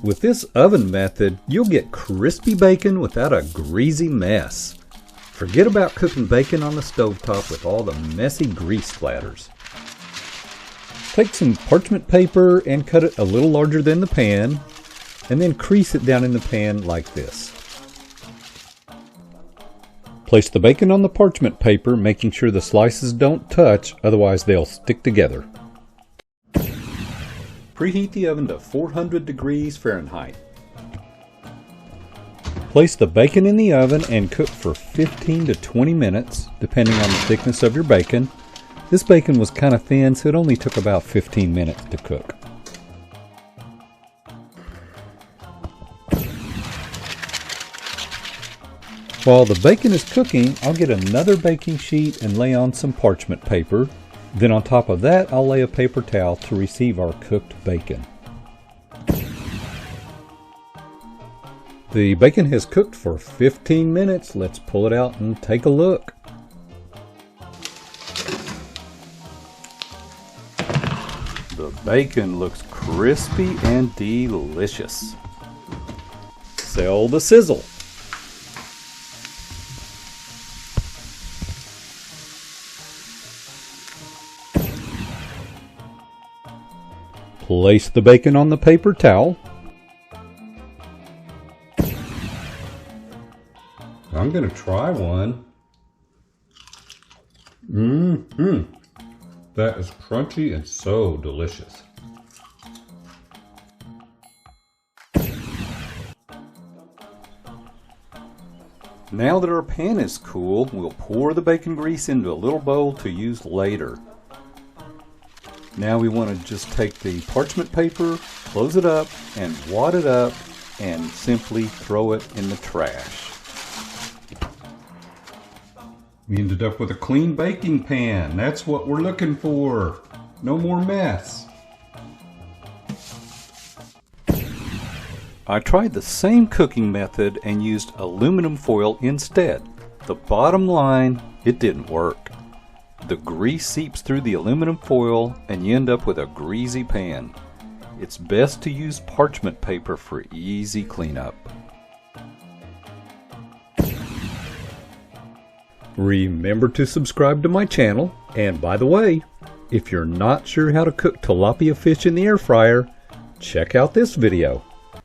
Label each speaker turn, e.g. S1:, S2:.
S1: With this oven method, you'll get crispy bacon without a greasy mess. Forget about cooking bacon on the stovetop with all the messy grease splatters. Take some parchment paper and cut it a little larger than the pan, and then crease it down in the pan like this. Place the bacon on the parchment paper, making sure the slices don't touch, otherwise they'll stick together. Preheat the oven to 400 degrees Fahrenheit. Place the bacon in the oven and cook for 15 to 20 minutes, depending on the thickness of your bacon. This bacon was kind of thin, so it only took about 15 minutes to cook. While the bacon is cooking, I'll get another baking sheet and lay on some parchment paper. Then on top of that, I'll lay a paper towel to receive our cooked bacon. The bacon has cooked for 15 minutes. Let's pull it out and take a look. The bacon looks crispy and delicious. Sell the sizzle. Place the bacon on the paper towel. I'm going to try one. That is crunchy and so delicious. Now that our pan is cool, we'll pour the bacon grease into a little bowl to use later. Now we want to just take the parchment paper, close it up, and wad it up, and simply throw it in the trash. We ended up with a clean baking pan. That's what we're looking for. No more mess. I tried the same cooking method and used aluminum foil instead. The bottom line, it didn't work. The grease seeps through the aluminum foil and you end up with a greasy pan. It's best to use parchment paper for easy cleanup. Remember to subscribe to my channel, and by the way, if you're not sure how to cook tilapia fish in the air fryer, check out this video.